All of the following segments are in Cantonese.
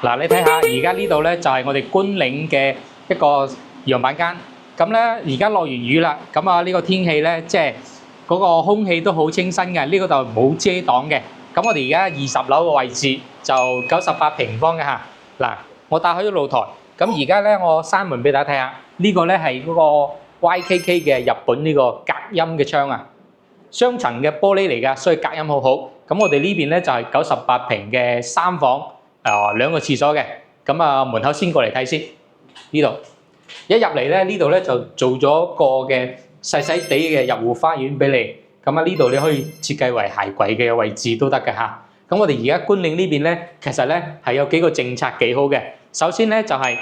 嗱，你睇下而家呢度咧就係我哋觀嶺嘅一個樣板間。咁咧而家落完雨啦，咁啊呢個天氣咧即係嗰個空氣都好清新嘅，呢個就冇遮擋嘅。咁我哋而家20樓嘅位置就98平方嘅嚇。嗱，我打開咗露台，咁而家咧我閂門俾大家睇下，呢個咧係嗰個 YKK 嘅日本呢個隔音嘅窗啊，雙層嘅玻璃嚟㗎，所以隔音好好。咁我哋呢邊咧就係98平嘅3房。兩個廁所嘅，咁啊門口先過嚟睇先，呢度一入嚟咧，呢度咧就做咗個嘅細細地嘅入戶花園俾你，咁啊呢度你可以設計為鞋櫃嘅位置都得㗎嚇。咁我哋而家觀嶺呢邊咧，其實咧係有幾個政策幾好嘅。首先咧就係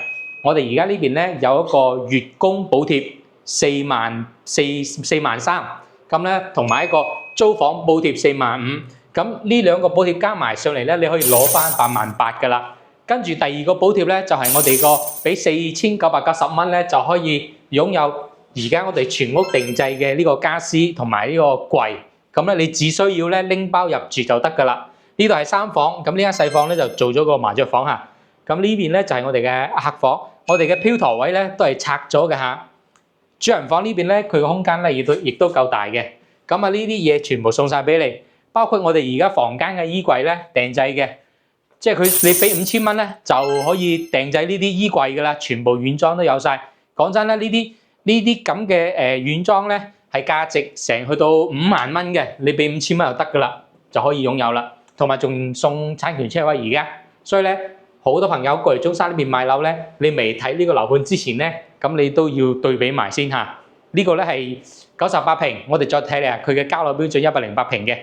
我哋而家呢邊咧有一個月供補貼4萬3，咁咧同埋一個租房補貼4萬5。咁呢兩個補貼加埋上嚟咧，你可以攞翻8萬8㗎啦。跟住第二個補貼咧，就係我哋個俾4990蚊咧，就可以擁有而家我哋全屋定製嘅呢個家私同埋呢個櫃。咁咧你只需要咧拎包入住就得㗎啦。呢度係3房，咁呢間細房咧就做咗個麻雀房嚇。咁呢邊咧就係我哋嘅客房，我哋嘅飄台位咧都係拆咗嘅嚇。主人房呢邊咧佢個空間咧亦都夠大嘅。咁啊呢啲嘢全部送晒俾你。包括我哋而家房間嘅衣櫃咧訂製嘅，即係你俾5000蚊咧就可以訂製呢啲衣櫃㗎啦，全部軟裝都有晒。講真咧，呢啲咁嘅軟裝咧係價值成去到5萬蚊嘅，你俾5000蚊就得㗎啦，就可以擁有啦。同埋仲送產權車位而家，所以咧好多朋友過嚟中山呢邊買樓咧，你未睇呢個樓盤之前咧，咁你都要對比埋先嚇。呢個咧係98平，我哋再睇下佢嘅交樓標準108平嘅。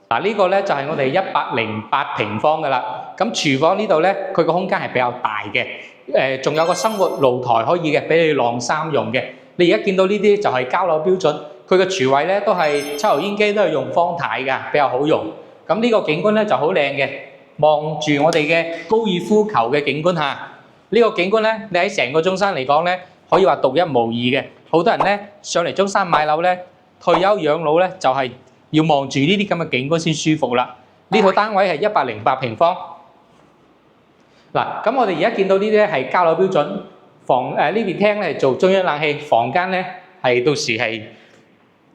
嗱，呢個咧就係我哋108平方㗎啦。咁廚房呢度咧，佢個空間係比較大嘅。仲有個生活露台可以嘅，俾你晾衫用嘅。你而家見到呢啲就係交樓標準，佢嘅廚位咧都係抽油煙機都係用方太㗎，比較好用。咁呢個景觀咧就好靚嘅，望住我哋嘅高爾夫球嘅景觀嚇。呢個景觀咧，你喺成個中山嚟講咧，可以話獨一無二嘅。好多人咧上嚟中山買樓咧，退休養老咧就係要望住呢啲咁嘅景觀先舒服啦。呢套單位係108平方。嗱，咁我哋而家見到呢啲咧係交樓標準，呢邊廳咧係做中央冷氣，房間咧係到時係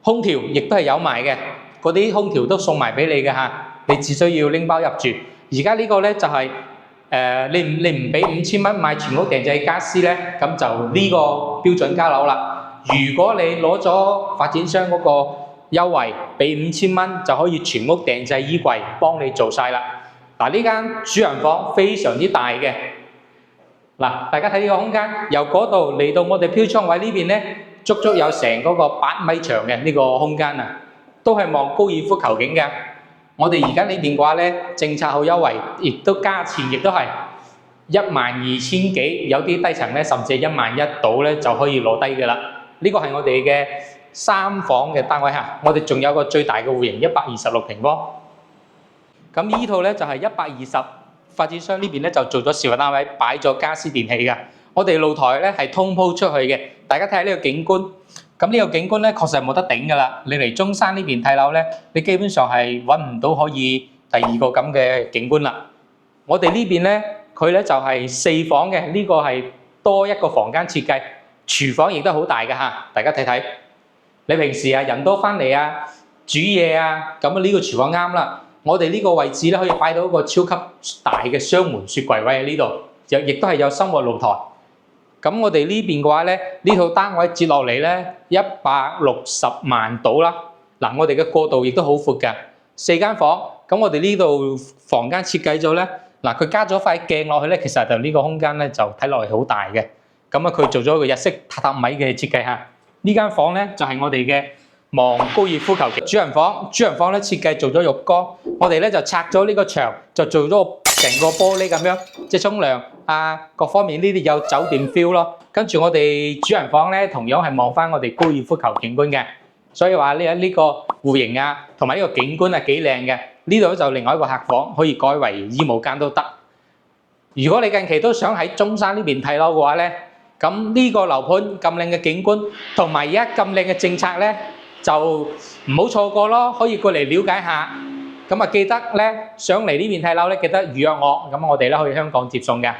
空調，亦都係有埋嘅。嗰啲空調都送埋俾你嘅嚇，你只需要拎包入住。而家呢個咧就係你唔俾5000蚊買全屋訂製家私咧，咁就呢個標準交樓啦。如果你攞咗發展商嗰個優惠，俾5000蚊就可以全屋訂製衣櫃，幫你做晒啦。嗱，呢間主人房非常之大嘅。嗱，大家睇呢個空間，由嗰度嚟到我哋飄窗位呢邊咧，足足有成嗰個8米長嘅呢個空間啊，都係望高爾夫球景嘅。我哋而家呢邊嘅話咧，政策好優惠，亦都價錢亦都係12000幾，有啲低層咧，甚至係11000到咧就可以攞低嘅啦。呢個係我哋嘅3房嘅單位嚇，我哋仲有個最大嘅戶型126平方。咁呢套咧就係120，發展商呢邊咧就做咗示範單位，擺咗家私電器㗎。我哋露台咧係通鋪出去嘅，大家睇下呢個景觀。咁呢個景觀咧確實係冇得頂㗎啦。你嚟中山呢邊睇樓咧，你基本上係揾唔到可以第二個咁嘅景觀啦。我哋呢邊咧，佢咧就係4房嘅，呢個係多一個房間設計，廚房亦都好大㗎嚇。大家睇睇，你平時啊人多翻嚟啊煮嘢啊，咁呢個廚房啱啦。我哋呢個位置咧可以擺到一個超級大嘅雙門雪櫃位喺呢度，亦都係有生活露台。咁我哋呢邊嘅話咧，呢套單位接落嚟咧160萬到啦。嗱，我哋嘅過道亦都好闊㗎，4間房。咁我哋呢度房間設計咗咧，嗱佢加咗塊鏡落去咧，其實就呢個空間咧就睇落去好大嘅。咁啊，佢做咗一個日式榻榻米嘅設計嚇。呢間房咧就係我哋嘅望高爾夫球嘅主人房。主人房咧設計做咗浴缸，我哋咧就拆咗呢個牆，就做咗成個玻璃咁樣，即係沖涼啊各方面呢啲有酒店 feel 咯。跟住我哋主人房咧同樣係望翻我哋高爾夫球景觀嘅，所以話呢個戶型啊同埋呢個景觀係幾靚嘅。呢度就另外一個客房，可以改為衣帽間都得。如果你近期都想喺中山呢邊睇樓嘅話咧，咁呢個樓盤咁靚嘅景觀同埋而家咁靚嘅政策咧，就唔好錯過咯，可以過嚟了解下。咁啊記得咧上嚟呢邊睇樓咧，記得預約我，咁我哋咧去香港接送嘅。